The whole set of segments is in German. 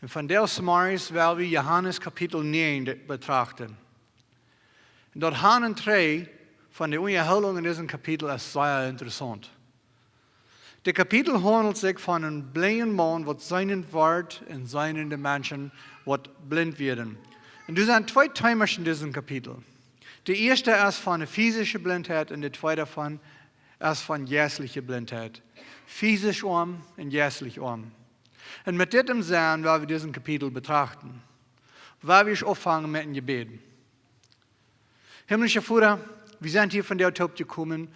Und von der Samaris werden wir Johannes Kapitel 9 betrachten. Und dort haben drei von den Unterhaltungen in diesem Kapitel ist sehr interessant. Das Kapitel handelt sich von einem blinden Mann, der seinen Wort und seinen Menschen blind werden. Und das sind zwei Themen in diesem Kapitel. Der erste ist von der physischen Blindheit und der zweite ist von geistlicher Blindheit. Physisch arm und geistlich arm. Und mit diesem Sinn werden wir diesen Kapitel betrachten. Weil wir anfangen mit dem Gebet. Himmlischer Vater, wir sind hier von der Top gekommen,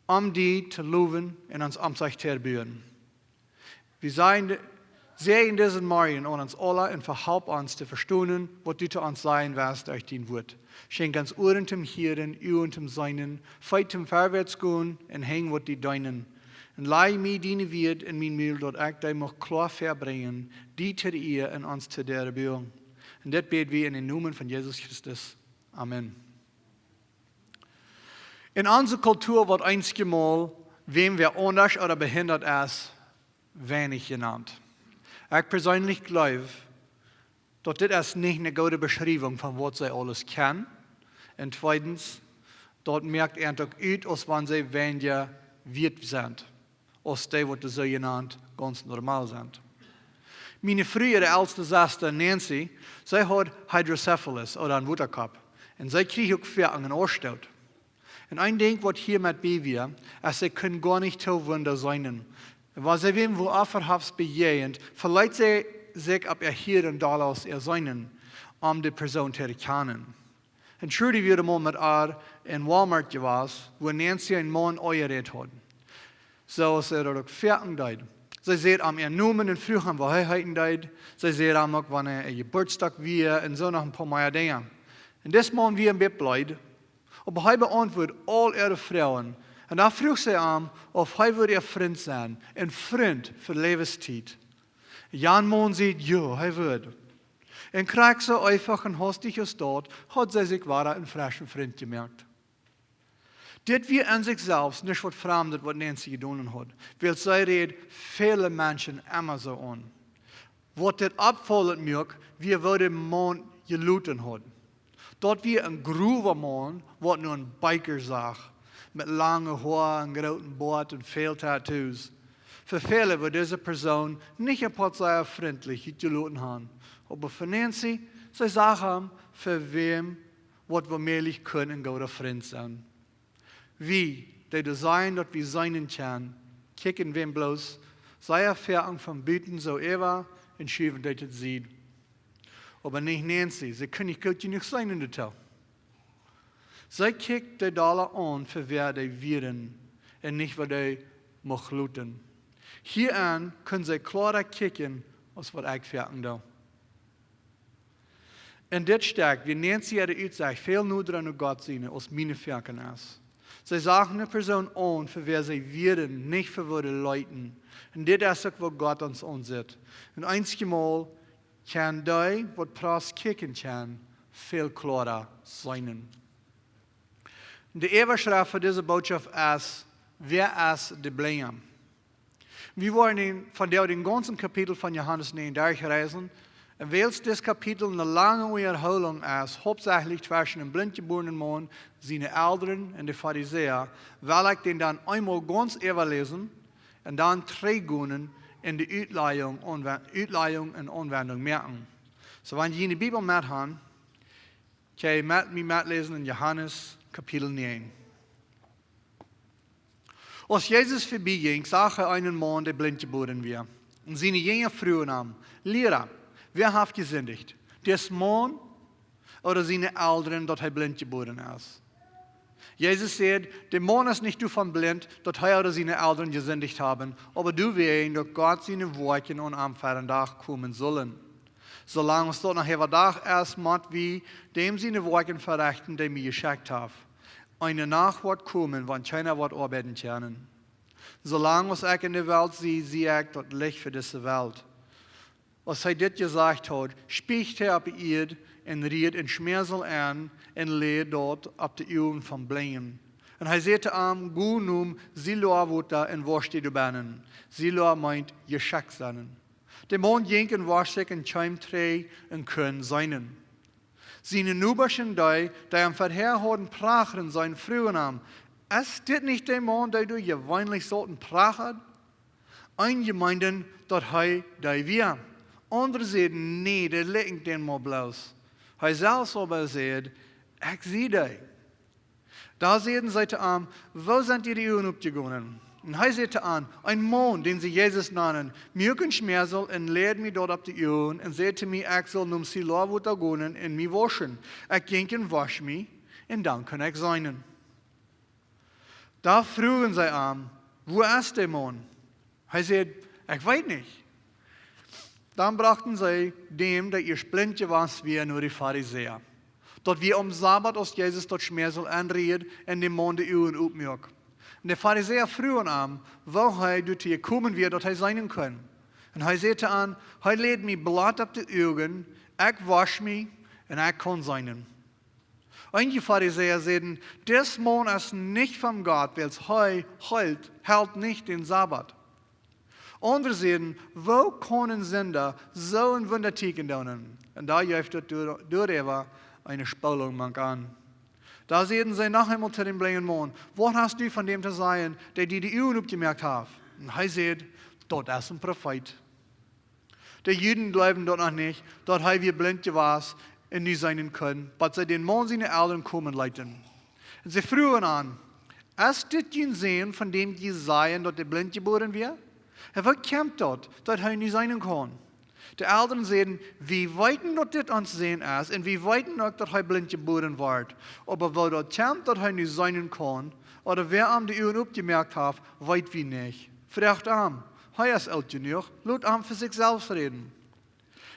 um die zu loben und uns um sich zu erbühen. Wir sehen diesen Morgen an uns alle und verhalb uns zu verstehen, was du zu uns sein wirst durch dein Wort. Schenk uns Ohren zum Hören, Ohren zum Seinen, Feit zum Vorwärts gehen und hängen, was die deinen. Und leih mir deine Wert in mein Mühl, dort ich dich noch klar verbringen, die zu dir und uns zu der Erbühung. Und das beten wir in den Namen von Jesus Christus. Amen. In unserer Kultur wird einzige Mal, wem wir anders oder behindert ist, wenig genannt. Ich persönlich glaube, dass das nicht eine gute Beschreibung von was sie alles kennen. Und zweitens, dort merkt er doch aus, als wenn sie weniger wert sind, als die, was so genannt ganz normal sind. Meine frühere älteste Schwester Nancy, sie hat Hydrocephalus oder einen Wutterkopf. Und sie kriegt auch Verken angestellt. Und ein Ding, was hier mit bei wir, ist, sie können gar nicht so Wunder sein. Weil sie werden wo aufverhafts bejahend, verleiht sie sich ab ihr hier und da aus ihr Seinen, die Person zu erkennen. Und Trudy wieder mal mit ihr in Walmart gewesen, wo Nancy einen Mann eingeredet hat. So ist er auch Verken deit. Sie sieht am ihr Namen und früher haben wir Heiraten deit. Sie sieht am auch, wann er Geburtstag wir und so noch ein paar mehr Dinge. Und das Mann wie im Bett bleibt. Aber er beantwortet all ihre Frauen. Und dann fragt sie ihm, ob er ihr Freund sein ein Freund für Lebenszeit. Jan Mann sagt, ja, er wird. Und kriegt sie einfach ein hastiges dort, hat sie sich weiter einen frischen Freund gemerkt. Das wir an sich selbst nicht was Fremdes, was Nancy getan hat. Weil sie redet viele Menschen immer so an. Was das abfallen mag, wie der Mann geluten hat. Dort wie ein grover Mann, was nur ein Biker sagt, mit langen Haaren, großen Bart und viel Tattoos. Für viele wird diese Person nicht ein paar sehr freundlich geluten haben. Aber für Nancy, sie sagen, für wem, was wir möglich können, ein guter Freund sein. Wie, der Design, das wir sein können, kicken wem bloß, sei Erfahrung vom Bieten so ever und schieben, dass es sieht. Aber nicht Nancy, sie können nicht gut genug sein in der Tag. Sie kickt die Dollar an, für wer die werden, und nicht, für die Machluten. Hieran können sie klarer kicken, als was ich fertig da. Und das stärkt, wie Nancy hat gesagt, viel nur dran Gott sehen, als meine Ferken ist. Sie sagen eine Person an, für wer sie werden, nicht für wer die Leuten. Und das ist auch, wo Gott uns ansieht. Und einzige Mal kann die, was praat kicken kann, viel klarer sein. De Überschrift für diese Botschaft ist, Wäa Es De Blinja. Wir wollen von den ganzen Kapitel von Johannes 9 durchreisen. Und weil das Kapitel eine lange Wiederholung ist, hauptsächlich zwischen dem blindgeborenen Mann, seinen Eltern und den Pharisäern, will ich den dann einmal ganz überlesen und dann trägen in die Auslegung und Anwendung merken. So, wenn ihr die Bibel mit haben, kann ihr mit mir mitlesen in Johannes Kapitel 9. Als Jesus vorbeiging, sah er einen Mann, der blind geboren war. Und seine Jünger frühen ihm, Lehrer, wer hat gesündigt? Das Mann oder seine Eltern, dass er blind geboren ist? Jesus sagt, der Mann ist nicht davon blind, dass er oder seine Eltern gesündigt haben, aber du wirst, dass Gott seine Worte an einem Tag kommen sollen. Solange es dort nachher Tag erst macht, wie dem seine Worte verrichten, die mir geschickt hat. Eine Nacht wird kommen, wann keiner wird arbeiten können. Solange es ich in der Welt sehe ich das Licht für diese Welt. Als er das gesagt hat, spricht er auf ihr und riet in Schmersel an und lehrt dort auf die Augen von Blinden. Und er sagte ihm, geh nun, Siloa wutter und wasch die Beinen. Siloa meint geschickt sein. De man jenken was zich en chimtree en kun zijn. Zijn nuberschen die am verherhorden prachen zijn vroegen am. Is dit niet de man die du je weinlich sollten prachen? Ein gemeinden dat hij die wir. Andere zeiden, nee, dat lijkt den maar bloos. Hij zelfs aber zeid, ik zie die. Da zeiden zij te aan, wo sind die Uhren opgegangen? En hij zei te aan, een man, den sie Jesus nannen, mürken schmersel en leed me dort op de Uhren en zei te mij, ik zal num Siloa gaan en me waschen. Ik ging en wasch me en dan kan ik zijn. Da vroegen zij aan, wo ist der man? Hij zei, ik weet niet. Dan brachten zij dem, dat ihr Blindje was, wie nur die Pharisäer. Dort wir am Sabbat aus Jesus dort schmersel anried en dem Mann de Uhren opmerk. En de Pharisäer vroegen aan, wo hij doet hier komen weer, dat hij zijn kan. En hij zei aan, hij leed me blad op de ogen, ik wasch me en ik kan zijn. Einige Pharisäer zeiden, des Mann ist nicht von Gott, weil hij hält nicht den Sabbat. Andere zeiden, wo können Sünder so ein Wunder teken doen? En daar juicht het door even eine Spulung mank an. Da zeiden zij noch einmal zu dem blinden Mann, was hast du von dem zu sagen, der die Uhren opgemerkt hat? Und er sagt, dort ist ein Prophet. Die Juden glauben dort noch nicht, dort er wie blind was und nicht sein können, aber sie den Mann seine Eltern kommen leiten. Und sie fragen an, ist das ein Sehen von dem Jesaja, dort der blind geboren wird? Wo kommt dort er nicht sein kann? Die Eltern sagen, wie weiten dort das uns sehen ist und wie weiten dort er blind geboren wird. Aber wo dort kommt, dort er nicht sein kann, oder wer am die Uhren aufgemerkt hat, weit wie nicht. Fragt am, er ist alt genug, laut am für sich selbst reden.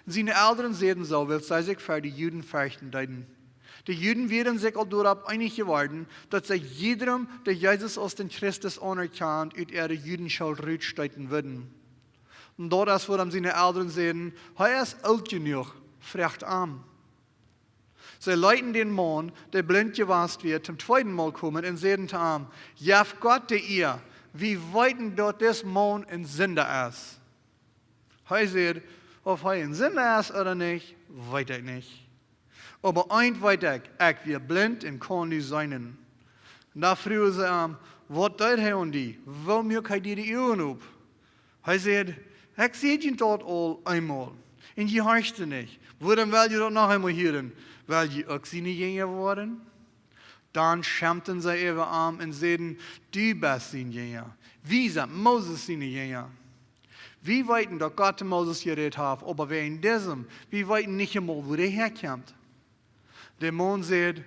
Seine Eltern sehen so, weil sie sich für die Juden fürchten deuten. Die Juden werden sich auch darauf einig geworden, dass sie jedem, der Jesus als den Christus anerkannt, ut ihre Judenschuld rücksteiten würden. Und dort ist, wo seine Eltern sehen, er ist alt genug, fragt an. Sie leiten den Mann, der blind gewasst wird, zum zweiten Mal kommen und sagen zu ihm, ja Gott der ihr, wie weit dort des Mann ein Sünder ist. Er sagt, ob er ein Sünder ist oder nicht, weiß ich nicht. Aber eins weiß ich wir blind und kann nicht sein. Und da fragen sie ihm, was tut er an die? Wo mögt er die Uhren auf? Er sagt, ich sehe ihn dort all einmal. Und je hörst du nicht. Warum will ihr dort noch einmal hören? Weil ihr auch seine Jünger waren? Dann schämten sie ihre Arme und sagten, du bist sein Jünger. Wie sind Moses seine Jünger? Wie weiten doch Gott Moses geredet hat, aber wer in diesem, wie weiten nicht einmal, wo der herkommt? Der Mann sagt,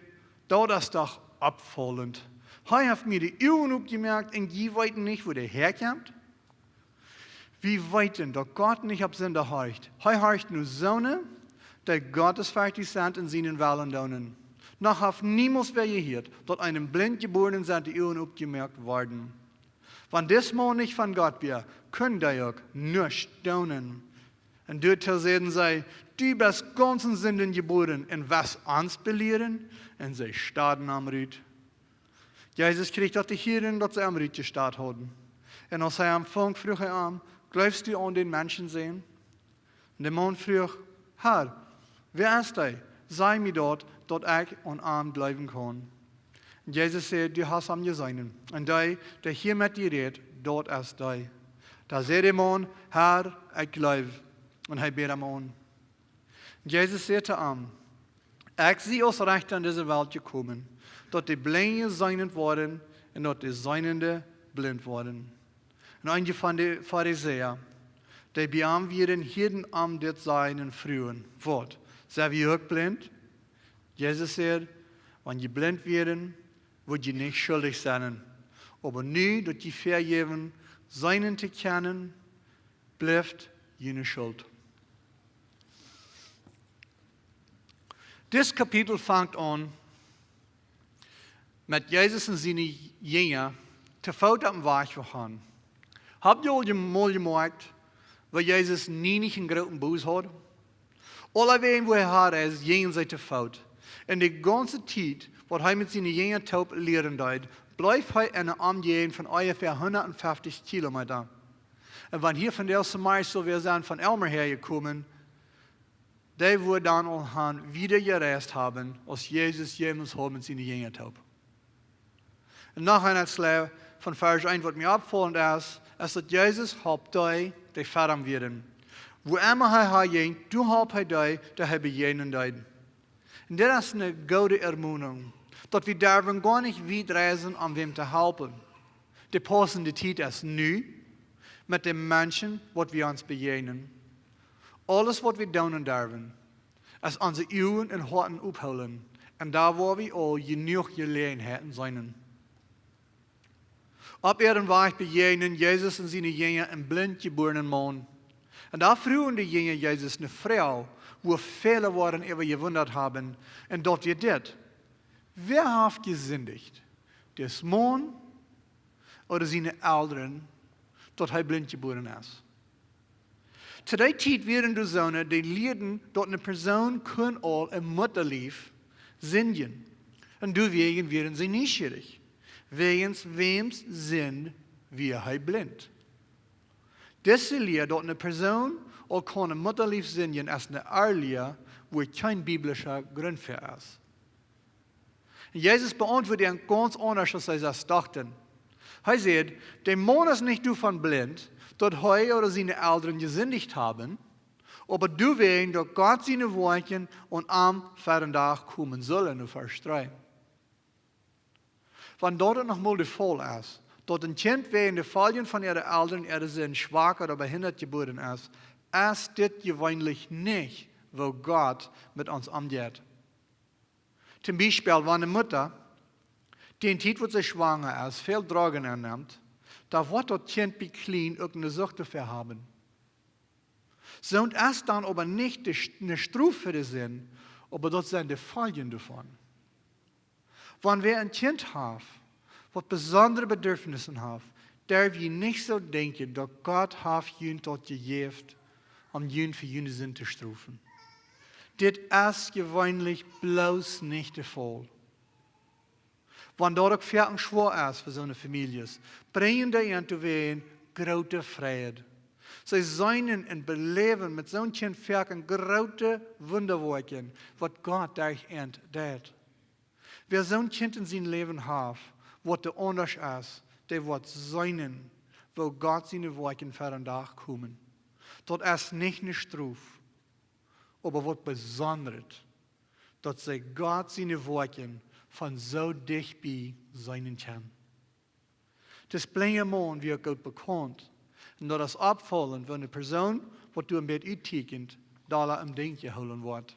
dort ist doch abfallend. Er hat mir die Uhren aufgemerkt und die weiten nicht, wo der herkommt. Wie weiten doch Gott nicht auf Sünder horcht. Er horcht nur Söhne, die gottesfürchtig sind in seinen Wahlen donen. Noch hat niemals wer gehört, dort einem blind geborenen sind die Uhren aufgemerkt worden. Wenn das Mann nicht von Gott wäre, können die auch nur staunen. Und dort sagen sie, du bist ganz in Sünden geboren, und was uns belehren? Und sie starten am Rüt. Jesus kriegt auch die Hirn, dass sie am Rüt gestartet haben. Und als er am Funk frug er an, glaubst du an den Menschen sehen? Und der Mann frug, Herr, wer ist der? Sei mir dort, dass ich an ihm bleiben kann. Und Jesus sagt, du hast am gesehen. Und der hier mit dir redet, dort ist der. Da sagt der Mann, Herr, ich glaube. Und er bet ihm an. Jesus sagte ihm, ich sehe aus Recht an diese Welt gekommen, dort die Blinde seinend worden und dort die Seinende blind worden. Und einige von den Pharisäern, die beam werden jeden Abend dort sein und frühen. Wort, sind wir auch blind? Jesus sagt, wenn ihr blind werden, wird ihr nicht schuldig sein. Aber nur durch die Vergeben, seinen zu kennen, bleibt jene Schuld. Das Kapitel fängt an mit Jesus und seinen Jüngern zu Fuß am Weg waren. Habt ihr alle mal gemerkt, weil Jesus nie nicht einen großen Bus hat? Alle wen, wo er hat, ist jenseits zu Fuß. Und die ganze Zeit, was er mit seinen Jüngern taub lehren hat, bleibt er in einem Umgehen von ungefähr 150 Kilometern. Und wenn hier von der Meister wir sind von Elmer hergekommen, die wird dann auch wieder gereist haben, als Jesus jemals haben seine Jünger taub. Und nachher als von Vers 1, was mir abfallend ist, dass Jesus hat die Vater werden. Wo immer er ging, du hast die, der habe jenen die. Und das ist eine gute Ermahnung, dass wir dürfen gar nicht weit reisen, um wem zu helfen. Die passende Zeit ist nu, mit den Menschen, was wir uns begegnen. Alles, was wir tun dürfen, ist unsere Augen und Herzen aufholen. Und da, wo wir all genug Gelegenheiten sein. Auf ihrem Weg begegnen Jesus und seine Jünger einen blind geborenen Mann. Und da frühen die Jünger Jesus eine Frau, wo viele waren über gewundert haben. Und dort wird das. Wer hat gesündigt? Das Mann oder seine Eltern, dort er blind geboren ist? Zu der Zeit wären die Söhne, die leiden, dort eine Person kann all im Mutterlief sündigen. Und deswegen wären sie neugierig. Wegen wems sind wir blind. Diese Lehre, dort eine Person all kann im Mutterlief sündigen, ist eine Arlehre, wo kein biblischer Grund für ist. Und Jesus beantwortet ihnen ganz anders, als sie das dachten. Er sagt, der Mann ist nicht davon blind, dass er oder seine Eltern gesündigt haben, aber du wegen, dass Gott seine Worte und am vierten Tag kommen sollen, in Vers 3. Wenn dort noch mal der Fall ist, dass ein Kind wegen der Fallen von ihren Eltern ihre Sinn schwach oder behindert geboren ist das gewöhnlich nicht, wo Gott mit uns umgeht. Zum Beispiel, wenn eine Mutter, die in Zeit, wo sie schwanger ist, viel Drogen einnimmt, da wird das Kind bei klein irgendeine Sucht dafür haben. So ist dann aber nicht eine Strafe für Sinn, aber das sind die Folgen davon. Wenn wir ein Kind haben, was besondere Bedürfnisse hat, darf ich nicht so denken, dass Gott hat ihn dort gegeben, um ihn für jene Sinn zu strafen. Das ist gewöhnlich bloß nicht der Fall. Wenn dort auch vierten schwer ist für so eine Familie, bringen die ihn zu wehen große Freiheit. Sie sein und beleben mit so einem Kind vierten große Wunderwerke, was Gott durch ihn tut. Wer so ein Kind in seinem Leben hat, was der anders ist, der wird sein, wo Gott seine Worte für den Tag kommen. Das ist nicht eine Strafe, aber was Besonderes, dass sie Gott seine Worte von so dicht bei sein kann. Das Blinja Mann wird gut bekannt. Und das Abfallen von einer Person, was du im Bett uittekent, da im Ding geholen wird.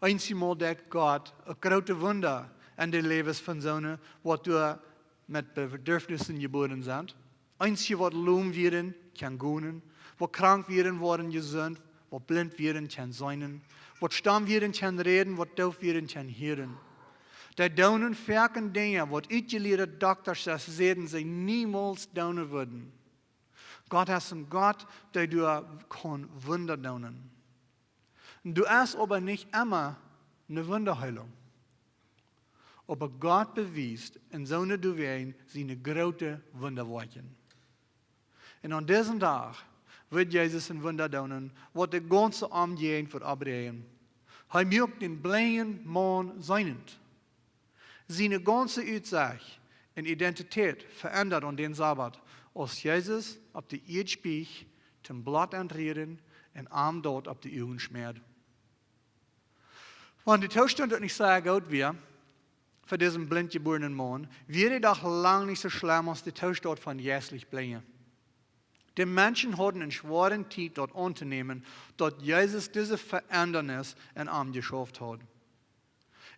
Einmal dat Gott een grote Wunder in de levens van zonen, wat du met bedürfnissen geboren sind. Einzige wat loom werden, kan gaan. Wat krank werden, worden gezond. Wat blind werden, kan zijn. Wat stam werden, kan reden. Wat doof werden, kan hören. Die doen verken dingen, wat uitgeleerde dokters zeiden ze niemals doen würden. Gott ist ein Gott, der du kann Wunder doen. Du hast aber nicht immer eine Wunderheilung. Aber Gott bewiest in so einer Duwein seine große Wunderwerke. Und an diesem Tag wird Jesus ein Wunder tun, was die ganze Umgehung wird abreden. Er macht den blinden Mann seinend. Seine ganze Aussicht und Identität verändert an den Sabbat, als Jesus auf die Erde spiegt, zum Blatt entreden und arm dort auf die Augen schmiert. Wenn die Zustand nicht sehr gut wäre, für diesen blind geborenen Mann, wäre doch lang nicht so schlimm als die Zustand von jährlich Blinja. Die Menschen hatten einen schweren Zeit dort anzunehmen, dass Jesus diese Verändernis in ihm geschafft hat.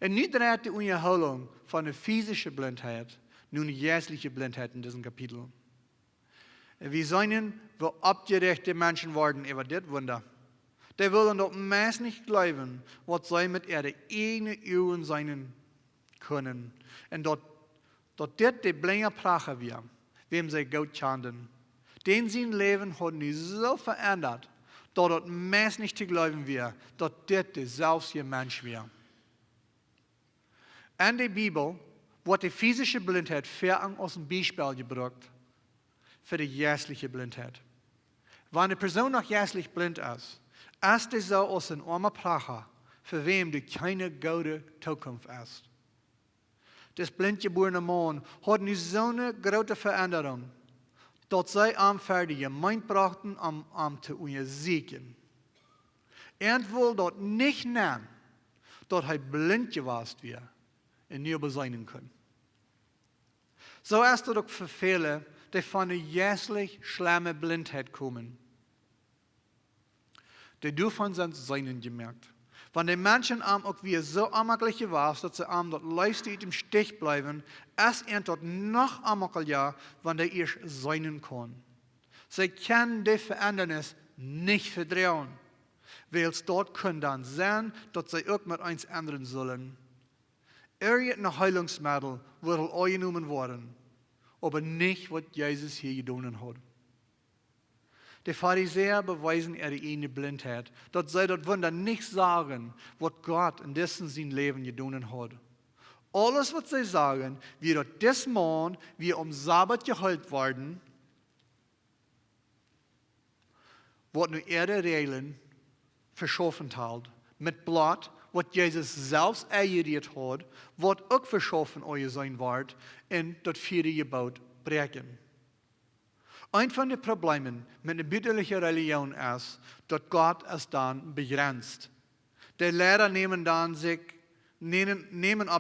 Und nicht direkt die Unerholung von der physischen Blindheit, nur eine jährliche Blindheit in diesem Kapitel. Wir sehen, wo abgerechte Menschen werden über das Wunder. Die wollen doch meist nicht glauben, was sie mit ihren eigenen Augen sein können. Und dort das die Blinja Prache wir, wem sie Gott kannten. Den sein Leben hat nicht so verändert, dass das meist nicht zu glauben wir, dass das der selbst Mensch wäre. In der Bibel wird die physische Blindheit fern aus dem Beispiel gebracht. für die jährliche Blindheit. Wenn eine Person noch jährlich blind ist die so als ein armer Pracher, für wem die keine gute Zukunft ist. Das blindgeborene Mann hat nu so eine große Veränderung, dass sie für die Gemeinde brachten, zu untersuchen. Will dort nicht nennen, dass er blind gewesen wäre und nicht beseinen können. So ist es auch für viele, die von einer jährlich schlimme Blindheit kommen. Die davon sind seinen gemerkt. Wenn die Menschen auch wie so amaglich waren, dass sie dort leistet im Stich bleiben, ist dort noch amageliger, wenn die erst seinen können. Sie können die Verändernis nicht verdrehen, weil es dort können dann sein, dass sie auch mit eins ändern sollen. Irgendein Heilungsmittel wird angenommen worden, aber nicht, was Jesus hier getan hat. Die Pharisäer beweisen ihre eigene Blindheit, dass sie dort Wunder nicht sagen, was Gott in dessen sein Leben getan hat. Alles, was sie sagen, wie dort des Mann, wie Sabbat geheilt worden, wird nur ihre Regeln verschoffen hat, mit Blut, was Jesus selbst erjährt hat, wird auch verschoffen sein wird, und das vierte Gebot brechen. Ein von den Problemen mit einer bütterlichen Religion ist, dass Gott es dann begrenzt. Die Lehrer nehmen auf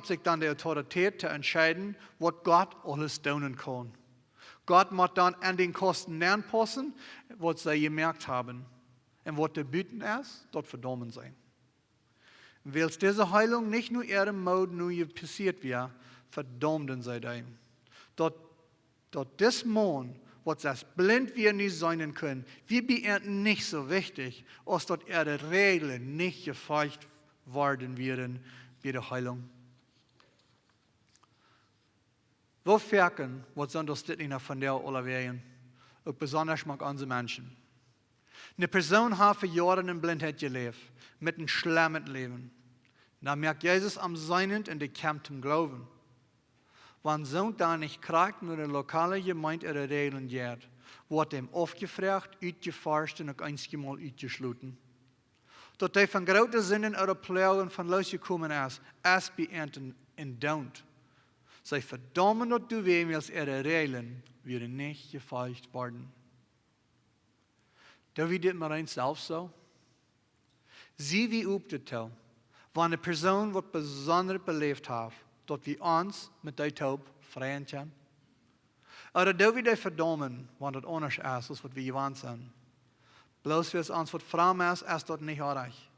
sich dann die Autorität zu entscheiden, was Gott alles tun kann. Gott muss dann an den Kosten anpassen, was sie gemerkt haben. Und was der Büten ist, dort verdammen sein. Weil diese Heilung nicht nur ihrem Mode nur passiert wäre, verdammten sie dem. Dort das Mann, was das blind wir nicht sein können, wir beenden nicht so wichtig, als dort ihre Regeln nicht gefolgt worden wären bei der Heilung. Wo merken, was sind das nicht von der alle wären? Auch besonders mag unsere Menschen. Eine Person hat für Jahre in Blindheit gelebt, mit einem schlimmen Leben. Da merkt Jesus am Seinen und der kämpft im Glauben. Wenn so da nicht kriegt, nur die lokale Gemeinde ihre Regeln geht, wird ihm aufgefragt, ausgeforscht und auch einmal ausgeschlossen. Dass die von großen Sinnen ihrer Pläuren von losgekommen ist, erst beenden und don't. Sie verdammen, dass du wem als ihre Regeln werden nicht gefolgt worden. Da wie dit maar eens zelf so. Sie wie übt het tel. Wanneer eine Person wat besonders beleefd heeft, dat wir uns mit der Taub freien können. Oder da wie die verdammen, want het anders ist, als wat wir gewöhnt sind. Bloß wie es uns wat fram ist dort nicht erreicht.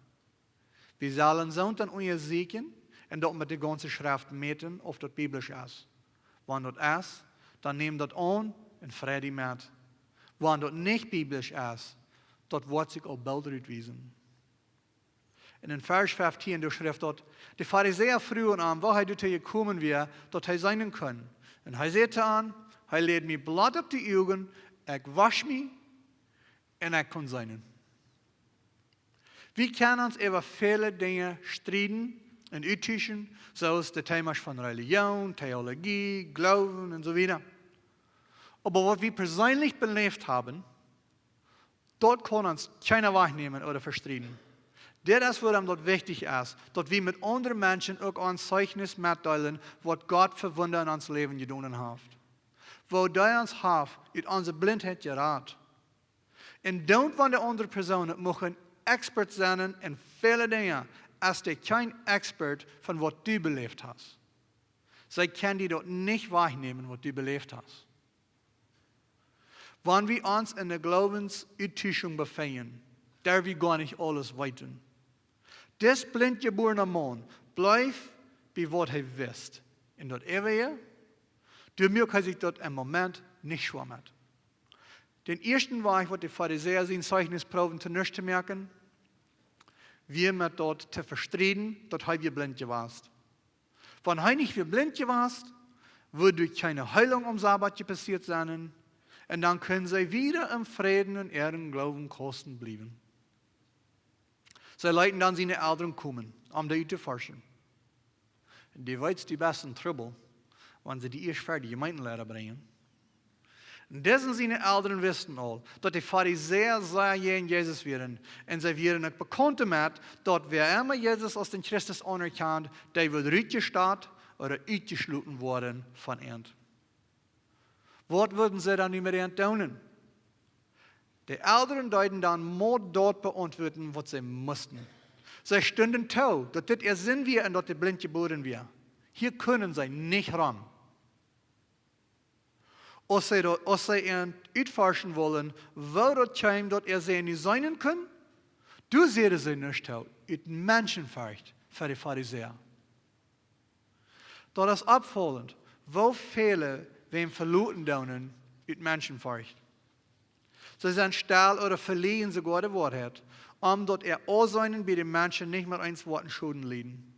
Wir sollen so dann untersuchen und dort mit der ganzen Schrift meten, ob das biblisch ist. Wenn das ist, dann nehmen das an und Friede mit. Wenn das nicht biblisch ist, dat wordt zich al bald uitwijzen. En in vers 15 de schrift dat de Pharisäer vroegen aan waar hij doet gekomen weer, dat hij zijn kan. En hij zei aan, hij leed mij bloed op de ogen, ik was mij en ik kon zijn. We kunnen ons over vele dingen strijden en uittuschen, zoals de thema's van religion, theologie, glauben en zo weiter. Aber was wir persönlich belebt haben, dort kann uns keiner wahrnehmen oder verstehen. Das ist, was dort wichtig ist, dass wir mit anderen Menschen auch ein Zeugnis mitteilen, was Gott für Wunder in unser Leben getan hat. Wo der uns hat, in unsere Blindheit geraten. Und don't von der anderen Person machen Expert sein in viele Dinge, als der kein Expert von was du belebt hast. Sie können die dort nicht wahrnehmen, was du belebt hast. Wenn wir uns in der Glaubensuitüchung befinden, der wir gar nicht alles weiten. Das blindgeborene Mann bleibt bei was er wisst. In das Ewige, durch mich kann sich dort im Moment nicht schwammen. Den ersten Weg, was die Pharisäer sein Zeugnis proben, zu nichts zu merken, wir mit dort zu verstehen, dass wir blind gewesen. Wenn er nicht blind gewesen, würde durch keine Heilung am Sabbat passiert sein. Und dann können sie wieder im Frieden und ihren Glauben kosten bleiben. Sie leiten dann seine Eltern kommen, die zu forschen. Und die weiß die besten Trouble, wenn sie die erst fertige Gemeindelehrer bringen. Und dessen seine Eltern wisten al, dass die Pharisäer sehr gegen Jesus wären. Und sie wären auch bekannt damit, dass wer immer Jesus als den Christus anerkannt, der wird rausgestarrt oder ausgeschlossen worden von ihnen. Was würden sie dann nicht mehr tun? Die Eltern deuten dann mal dort beantworten, was sie mussten. Sie stünden tau, dass das ihr Sinn wir und dass die blind geboren wir. Hier können sie nicht ran. Als sie ihn uitforschen wollen, wo das kommt, dass er sie nicht sein können, du sehen sie nicht tau, uit Menschenfurcht für die Pharisäer. Das ist abfallend, wo viele wem verloren daunen uit Menschenfurcht. Sie sind still oder verlieren sogar die Wahrheit, omdat all seinen bei den Menschen nicht mehr eins Worten Schulden liegen.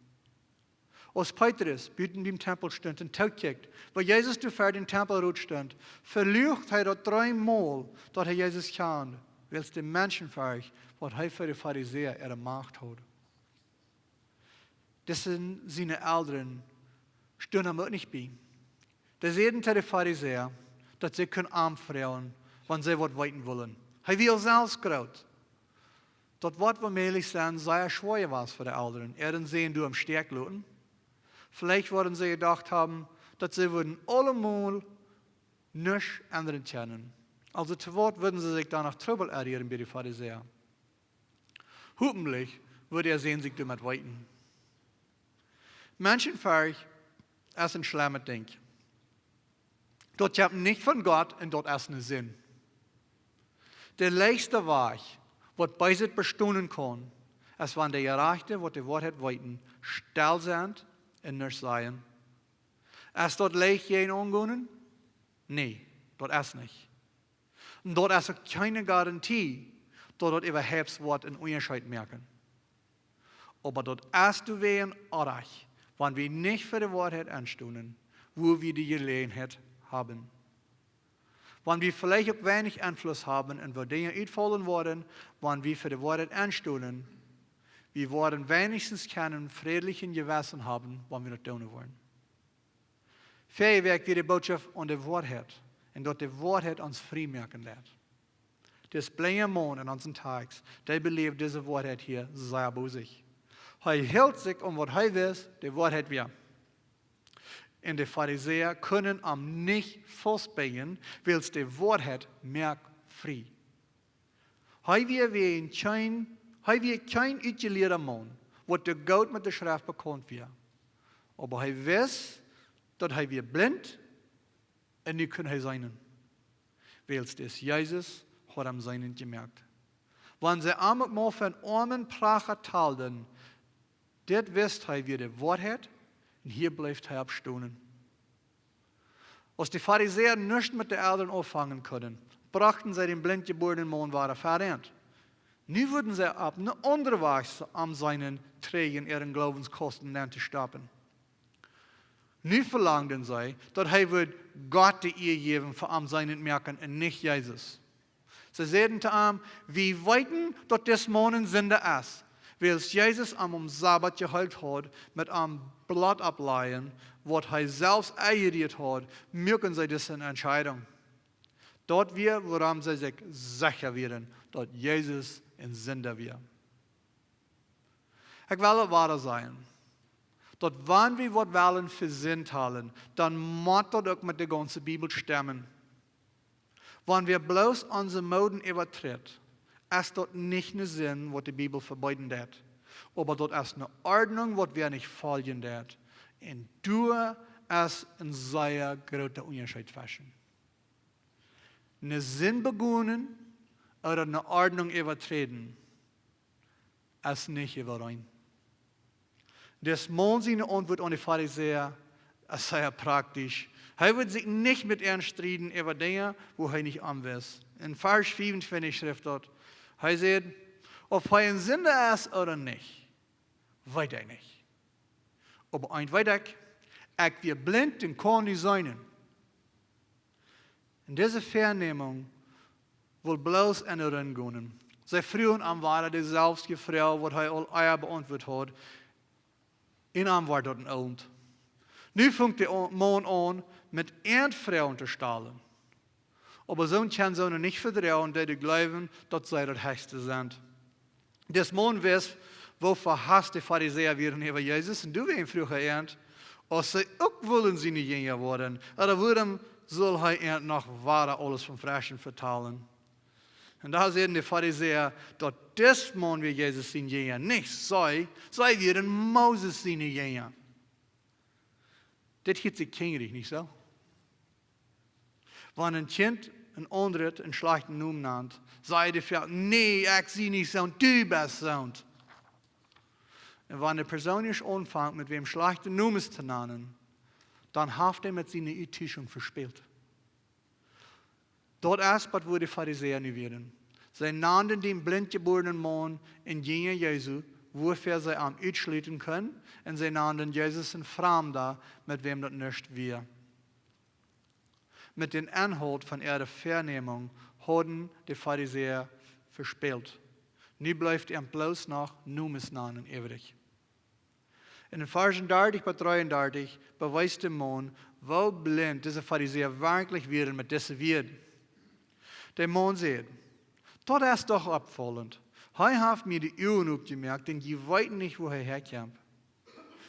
Als Petrus buiten beim Tempel stond und toekijkt, waar Jesus vor den Tempelrood stond, verleugt hij dat 3 Mal, dat hij Jesus kende, wils de Menschen vraagt, wat hij voor de Pharisäer er gemacht hat. Das sind seine Eltern, stehen hem ook nicht bei. Die zeiden tegen de Pharisäer, dat sie können arm fragen, wenn sie was weiten wollen. Hij will selbst groot. Dat wat we meelig zijn, sehr schwer was für die Eltern. Dann sehen du am Stärk loten. Vielleicht würden sie gedacht haben, dass sie würden allemal nichts anderen kennen. Also zu Wort würden sie sich danach Trouble errieren bei den Pharisäern. Hoffentlich würde sehen sich damit weiten. Menschenfurcht ist ein schlimmes Ding. Dort haben nicht von Gott und dort ist ein Sinn. Der leichte Weg, was bei sich bestehen kann, ist, wenn der Gerechte, was die Wahrheit weiten, still sind und nicht sein. Ist dort leicht jeden angehen? Nein, dort ist nicht. Und dort ist auch keine Garantie, dass dort überhaupt was in Unterschied merken. Aber dort ist du wehen artig, wenn wir nicht für die Wahrheit anstehen, wo wir die Gelegenheit haben. Wenn wir vielleicht auch wenig Einfluss haben und wo Dinge uitvallen worden, wenn wir für die Wahrheit anstehen, wir werden wenigstens keinen friedlichen Gewissen haben, wenn wir das tun wollen. Viel wirkt wir die Botschaft an die Wahrheit und dort die Wahrheit uns frei merken lässt. Das blinge Mann in unseren Tags, der belebt diese Wahrheit hier sehr bei sich. Er hält sich was er weiß, die Wahrheit wir. Und die Pharisäer können am nicht festbinden, weil es die Wahrheit merkt frei. Er wird kein uitgeleerder Mann, was der Gott mit der Schrift bekannt wird. Aber er weiß, dass er wird blind und nicht kann er sein. Weil es das Jesus hat am Seinen gemerkt. Wenn sie einmal mal von armen Pracher talten, das wisst er wie die Wahrheit und hier bleibt er abstehen. Als die Pharisäer nicht mit den Eltern anfangen können, brachten sie den blindgeborenen Mann weiter verrennt. Nu würden sie ab eine andere Weise an seinen Trägen ihren Glaubenskosten zu stoppen. Nu verlangten sie, dass er Gott die Ehe geben für am seinen Merken und nicht Jesus. Sie sagten zu ihm, wir weiten, dass das Mann ein Sünder ist, weil Jesus am Sabbat gehalten hat, mit einem Blatt ableihen, was er selbst eingeriert hat, merken sie das in Entscheidung. Dort woran sie sich sicher werden, dass Jesus ein Sünder wird. Ich will es wahr sein, dass wenn wir was wollen für Sinn halten, dann muss das auch mit der ganzen Bibel stimmen. Wenn wir bloß unsere Moden übertreten, ist das nicht ein Sinn, was die Bibel verbieten hat. Aber das ist eine Ordnung, was wir nicht folgen hat. Und du ist ein sehr großer Unterschied zwischen. Eine Sinn begonnen oder eine Ordnung übertreten, ist nicht überein. Das Mann seine Antwort an die Pharisäer ist sehr praktisch. Er wird sich nicht mit ihnen streiten über Dinge, wo er nicht anwesst. In Vers 25 schreibt dort, er sagt, ob er ein Sünder ist oder nicht, weiß er nicht. Aber ein weiß ich wir blind und kann nicht sein. In dieser Vernehmung will bloß eine gehen. Sie frühen am war die selbst Frau, was er all Eier beantwortet hat, in am war dort ein Abend. Nu fängt der Mann an, mit Erdfrauen zu stahlen. Aber so kann so nicht vertrauen, die glauben, dass sie das Höchste sind. Das Mann weiß, wo verhasst die Pharisäer werden über Jesus. Und du wirst früher ernt, als sie auch wollen sie nicht Jünger werden. Oder warum soll er noch wahre alles vom Frischen vertalen? Und da sehen die Pharisäer, dass das Mann wie Jesus sein Jünger nicht sei, sei werden Moses seine Jünger. Das geht sich kingelig, nicht so? Wenn ein Kind ein anderes einen schlechten Namen nennt, sei die Frau, nee, ich sehe nicht so, du bist so. Und wenn eine Person nicht anfängt, mit wem schlechte Namen zu nennen, dann hat er mit seiner Enttäuschung verspielt. Dort erst wo die Pharisäer nicht werden. Sie nannten den blindgeborenen Mann in Jünger Jesu, wofür sie am ausschließen können, und sie nannten Jesus ein Fremder, mit wem das nicht wir. Mit dem Inhalt von ihrer Vernehmung haben die Pharisäer verspielt. Nu bleibt ihm bloß noch Numensnamen übrig. In den Versen 30 bis 33 beweist der Mann, wo blind diese Pharisäer wirklich wären mit dieser Welt. Der Mann sagt, das ist doch abfallend. Er hat mir die Ohren aufgemerkt, denn die weiten nicht, wo er herkommt.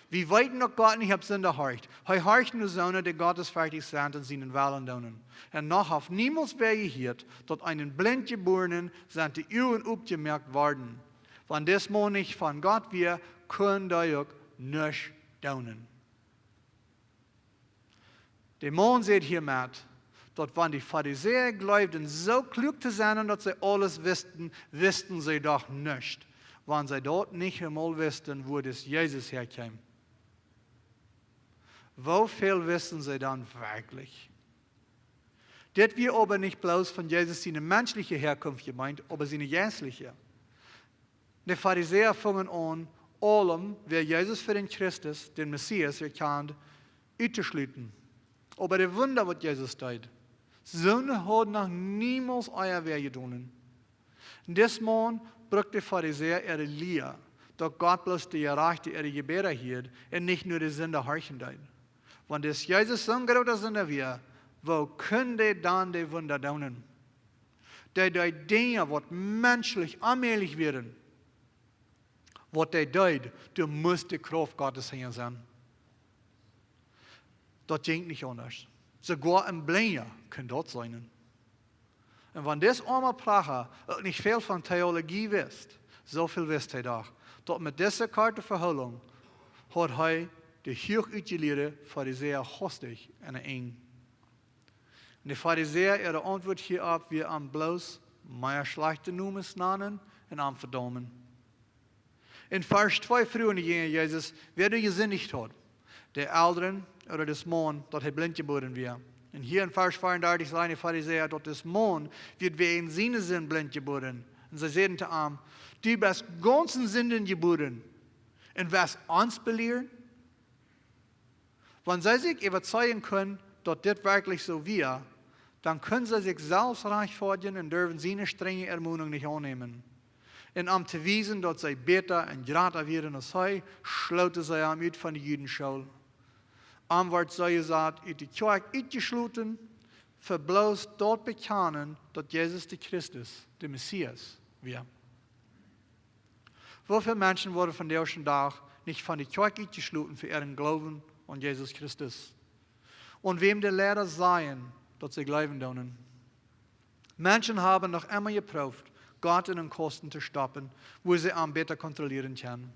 Wir weiten noch Gott nicht, ob es in der Hart. Er hört nur Söhne, die gottesfertig sind und seinen Willen tun. Und noch hat niemals wer gehört, dass einen Blindgeborenen sind die Ohren aufgemerkt worden. Wenn das Mann nicht von Gott wir, können die auch nicht tun. Der Mann sagt hiermit, dass wenn die Pharisäer glaubten, so klug zu sein, dass sie alles wussten sie doch nicht. Wenn sie dort nicht einmal wussten, wo das Jesus herkam. Wo viel wissen sie dann wirklich? Das wir aber nicht bloß von Jesus seine menschliche Herkunft gemeint, aber seine geistliche. Die Pharisäer fangen an, allem, wer Jesus für den Christus, den Messias, erkannt, auszuschließen. Aber der Wunder, was Jesus tat, so hat noch niemals euer Wehr getan. Das Mann braucht die Pharisäer ihre Lehre, dass Gott bloß die Gerechte ihre Gebete hielt und nicht nur die Sünder horchen tat. Wenn das Jesus so ein großer Sünder wäre, wo können die dann die Wunder tun? Die Dinge, was menschlich allmählich werden, was die tut, du musst die Kraft Gottes hier sein. Das ging nicht anders. Sogar im Blinja kann dort sein. Und wenn das arme Pracher auch nicht viel von Theologie wisst, so viel wisst er doch, dass mit dieser Karte Verhüllung hat er die hoch ausgelehrte Pharisäer hostig in eng. Und die Pharisäer, ihre Antwort hierab, wir am bloß mehr schlechte Nummers nennen und am verdammen. In Vers 2 früher in Jesus, wer du gesündigt hat, der Älteren oder das Mann, dat hij blind geboren wird. Und hier in Vers 34 sagen die Pharisäer, dass das Mann wird wie in seinen Sinn blind geboren. Und sie sagen zu ihm, du bist ganzen Sünden geboren. Und was uns belehren? Wenn sie sich überzeugen können, dass das wirklich so wäre, dann können sie sich selbst rechtfertigen und dürfen seine strenge Ermahnung nicht annehmen. Und um zu wissen, dass sie besser und grater werden als sie, schloten sie ihm uit von der Judenschule. Wird sie gesagt, in die Kirche uitgeschloten, für bloß dort bekennen, dass Jesus der Christus, der Messias, wäre. Wofür Menschen wurden von der ersten Tag nicht von der Kirche uitgeschloten für ihren Glauben an Jesus Christus? Und wem die Lehrer seien, dass sie glauben können. Menschen haben noch immer geprüft, Gott in den Kosten zu stoppen, wo sie ihn besser kontrollieren können.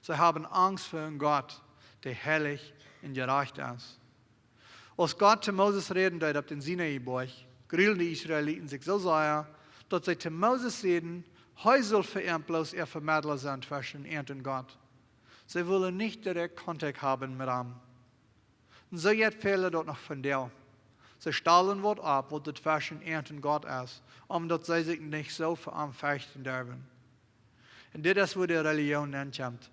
Sie haben Angst vor einem Gott, der heilig und gerecht ist. Als Gott zu Moses reden deed auf den Sinai-Berg, grillen die Israeliten sich so sehr, dass sie zu Moses reden, er soll für ihn bloß ihr Vermittler sein zwischen er und Gott. Sie wollen nicht direkt Kontakt haben mit ihm. Und so jetzt fehlt dort noch von dir. Sie stellen was ab, was das zwischen er und Gott ist, dass sie sich nicht so für ihn fürchten dürfen. Und das ist, wo die Religion ankommt.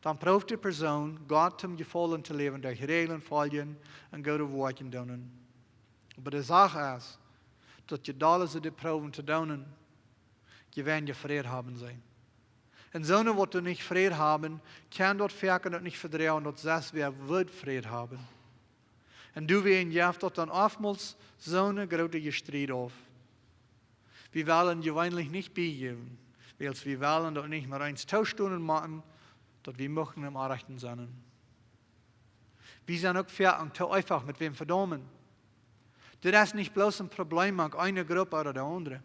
Dann braucht die Person, Gott zum Gefallen zu leben, durch Regeln folgen und gute Worte tun. Aber die Sache ist, dass je doller sie die Proben zu tun, je werden Frieden haben sein. Und so, was du nicht Frieden haben, kann dort wirken und nicht vertrauen, dass das wer wird Frieden haben. En du weer jaft dat dan oftmals zo'n grote strijd auf. Wir wollen gewöhnlich nicht beigeben, weil wir wollen dort nicht mehr 1 machen, dort wir möchten im Rechten sein. Wir sind auch fertig, zu einfach mit wem verdammen. Das ist nicht bloß ein Problem mit einer Gruppe oder der andere.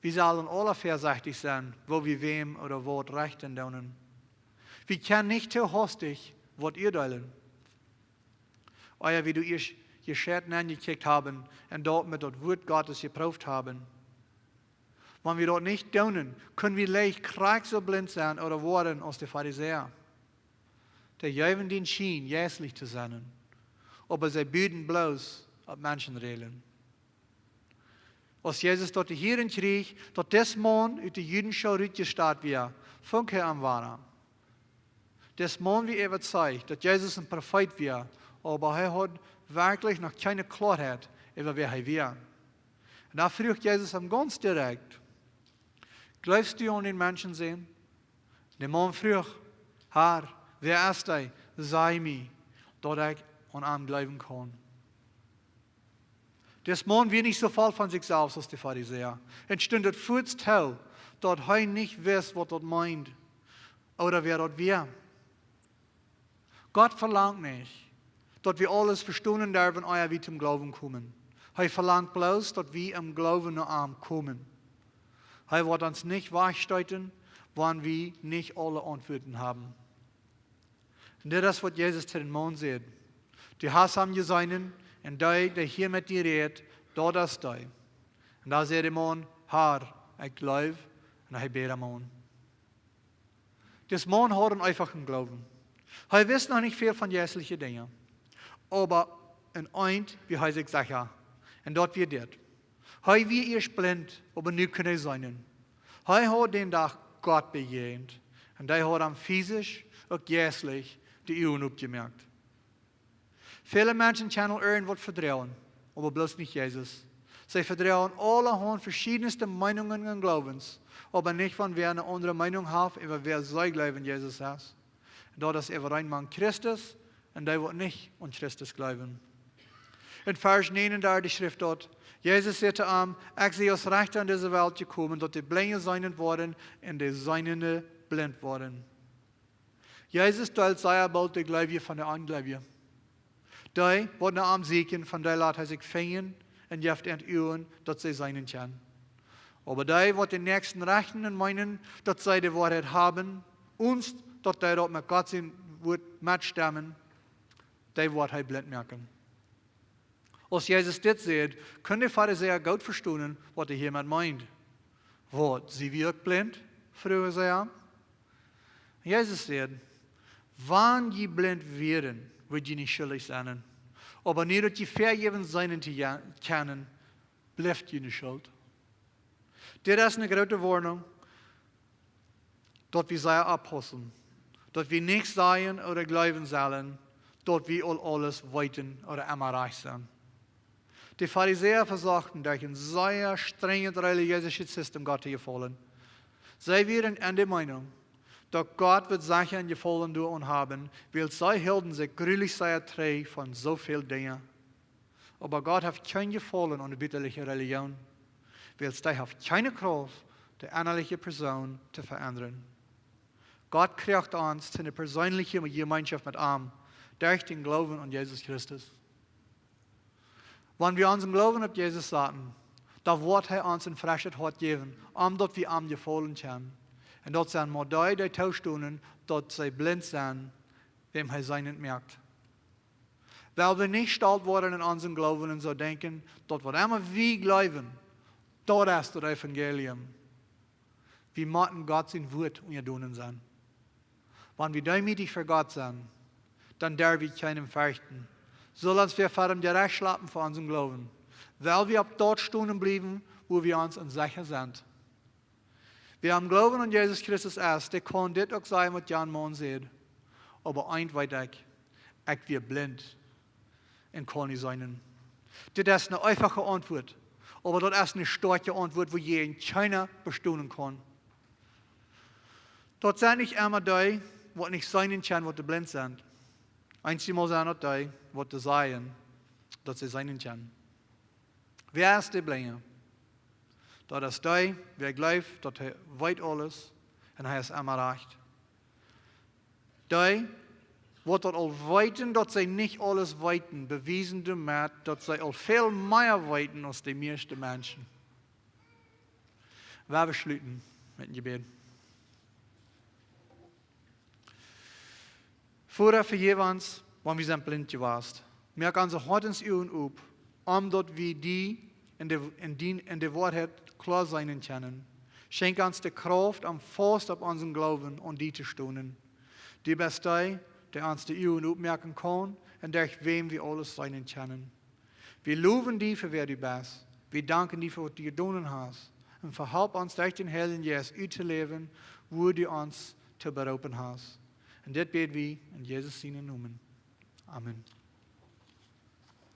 Wir sollen alle vorsichtig sein, wo wir wem oder wo rechten tun. Wir können nicht zu hastig was urteilen. Oder wie du ihr Scherten angekickt haben und dort mit dem Wort Gottes geprüft haben. Wenn wir dort nicht tun, können wir leicht krank so blind sein oder worden als die Pharisäer. Die geben den Schien, jässlich zu sein, aber sie bieten bloß auf Menschen reden. Als Jesus dort hierin kreeg, dat des Mann uit de Judenschau uitgestaat weer, funke am waren. Des Mann wie überzeugt, dass Jesus ein Prophet war, aber er hat wirklich noch keine Klarheit über wer er war. Und da fragt Jesus ihm ganz direkt, glaubst du an den Menschen sehen? Der Mann fragt, Herr, wer ist er? Sei mir, dass ich an ihm glauben kann. Das Mann wird nicht so voll von sich selbst als die Pharisäer. Es stündet kurz zu, dass er nicht weiß, was er meint oder wer dort wäre. Gott verlangt nicht, dass wir alles verstehen dürfen, ehe wir zum Glauben kommen. Er verlangt bloß, dass wir im Glauben nach ihm kommen. Er wird uns nicht wachsteiten, wenn wir nicht alle Antworten haben. Und das ist, was Jesus zu den Mann sagt. Die hast haben gesehen, und der hier mit dir redet, dort ist der. Und da sagt der Mann, Herr, ich glaube, und er betet am Mann. Das Mann hat einen einfachen Glauben. Er weiß noch nicht viel von jässlichen Dingen. Aber in eins, wie er sich sicher. Und dort wird das. Er wird erst blind, aber nu kann er sein. Er hat den Tag Gott begegnet. Und er hat am physisch und jässlich die Augen aufgemerkt. Viele Menschen können irgendwas vertrauen, aber bloß nicht Jesus. Sie vertrauen allerhand verschiedenste Meinungen und Glaubens, aber nicht, wenn wir eine andere Meinung haben, über wer sie glauben, Jesus ist. Und das ist über ein Mann Christus, und der wird nicht an Christus glauben. In Vers 39 schrift dort, Jesus sagte ihm, ich sehe als Rechter in diese Welt gekommen, dass die Blinde seinen worden und die Seinende blind worden. Jesus teilt sehr bald die Gläubige von der Ungläubigen. Die, die nach ihm suchen, von der lässt er sich finden und jeft entüren, dass sie seinen können. Aber die, die den nächsten rechten und meinen, dass sie die Wahrheit haben, und dass die dort mit Gott sein Wort mitstimmen, die wird er blind merken. Als Jesus das sieht, können die Pharisäer gut verstehen, was er hiermit meint. Wat, sie wirkt blind? Fragen sie an. Jesus sagt, wann je blind werden, wird je nicht schuldig sein. Aber nicht, dass je vergeben sein zu kennen, bleibt je nicht schuld. Das ist eine große Warnung, dass wir sehr abpassen, dass wir nicht sein oder glauben sollen, dass wir alles weiten oder immer reich sind. Die Pharisäer versuchten, durch ein sehr strenges religiöses System Gott zu gefallen. Sie waren in der Meinung, dass Gott wird Sachen gefallen tun haben, weil sie hielten sich gründlich sehr treu von so vielen Dingen. Aber Gott hat kein Gefallen an der bitterlichen Religion, weil sie hat keine Kraft, die innerliche Person zu verändern. Gott kriegt uns zu einer persönlichen Gemeinschaft mit ihm, durch den Glauben an Jesus Christus. Wenn wir unseren Glauben auf Jesus sagen, dann wird er uns ein frisches Hart geben, dass wir ihm gefallen können. Und dort sind wir die Taustunden, dass sie blind sind, wem er sein nicht merkt. Weil wir nicht stolz worden in unserem Glauben und so denken, dass was immer wir glauben, das ist das Evangelium. Wir müssen Gott sein Wort tun sein. Wenn wir demütig für Gott sind, dann dürfen wir keinem fürchten. Solange wir vor dem Gerecht schlafen für unseren Glauben. Weil wir ab dort stehen bleiben, wo wir uns sicher sind. Wer am Glauben an Jesus Christus ist, der kann das auch sein, was Jan Mann sagt. Aber eins weiß ich bin blind und kann nicht sein. Das ist eine einfache Antwort. Aber das ist eine starke Antwort, wo jeden keiner bestehen kann. Dort sind nicht immer die, die nicht sein können, die blind sind. Einmal zijn dat die wat te zeggen, dat ze zijn kunnen. Wäa Es De Blinja. Dat is die, wer gelooft, dat hij weet alles en hij is immer recht. Die, wat dat al weten, dat zij niet alles weten, bewijzen damit, dat zij al veel meer weten als de meeste mensen. We besluiten met een gebed. Vader, vergeef ons, want we zijn blind geweest. Merk onze hartens op, omdat we die in de waarheid klar zijn kunnen. Schenk ons de kracht om vast op onze Glauben und die te stonen. Die bist der uns die Uhren opmerken kann und durch wem wir alles sein können. Wir loben die für wer du bist. Wir danken die für was du getan hast. Und verhelp uns durch den Heiligen Jesus zu leben, wo du uns zu berufen hast. Und das beten wir in Jesus' Namen. Amen.